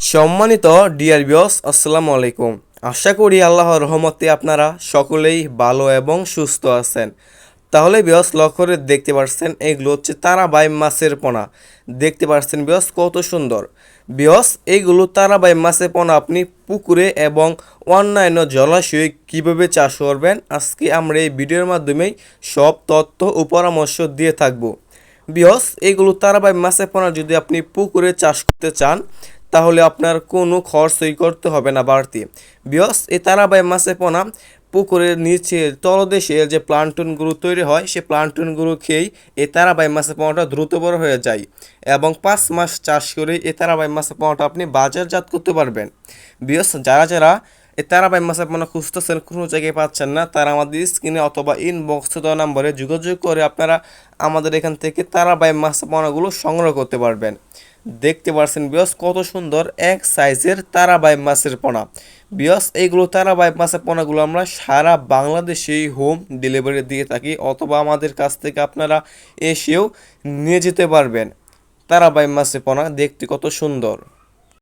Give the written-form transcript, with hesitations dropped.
সম্মানিত dear viewers, আসসালামু আলাইকুম। আশা করি আল্লাহর রহমতে আপনারা সকলেই ভালো এবং সুস্থ আছেন। তাহলে ভিউয়ার্স, লক্ষ্য করে দেখতে পাচ্ছেন এগুলো হচ্ছে তারাবাই মাছের পোনা। দেখতে পাচ্ছেন ভিউয়ার্স কত সুন্দর। ভিউয়ার্স, এইগুলো তারাবাই মাছের পোনা আপনি পুকুরে এবং অন্যান্য জলাশয়ে কীভাবে চাষ করবেন, আজকে আমরা এই ভিডিওর মাধ্যমেই সব তথ্য ও পরামর্শ দিয়ে থাকবো। ভিউয়ার্স, এইগুলো তারাবাই মাছের পোনা যদি আপনি পুকুরে চাষ করতে চান তাহলে আপনার কোনো খরচই করতে হবে না বাড়তি। ভিউয়ার্স, এই তারাবাই মাছের পোনা পুকুরের নিচে তলদেশে যে প্লান্টনগুলো তৈরি হয় সেই প্লান্টনগুলো খেয়েই এই তারাবাই মাছের পোনাটা দ্রুত বড় হয়ে যায় এবং 5 মাস চাষ করে এই তারাবাই মাছের পোনাটা আপনি বাজারজাত করতে পারবেন। ভিউয়ার্স, যারা এই তারাবাই মাছের পোনা খুঁজতেছেন, কোনো জায়গায় পাচ্ছেন না, তারা আমাদের স্ক্রিনে অথবা ইনবক্সে দেওয়া নম্বরে যোগাযোগ করে আপনারা আমাদের এখান থেকে তারাবাই মাছের পোনাগুলো সংগ্রহ করতে পারবেন। দেখতে পাচ্ছেন ভিউয়ার্স কত সুন্দর এক সাইজের তারাবাই মাছের পোনা। ভিউয়ার্স, এইগুলো তারাবাই মাছের পোনাগুলো আমরা সারা বাংলাদেশেই হোম ডেলিভারি দিয়ে থাকি, অথবা আমাদের কাছ থেকে আপনারা এসেও নিয়ে যেতে পারবেন। তারাবাই মাছের পোনা দেখতে কত সুন্দর।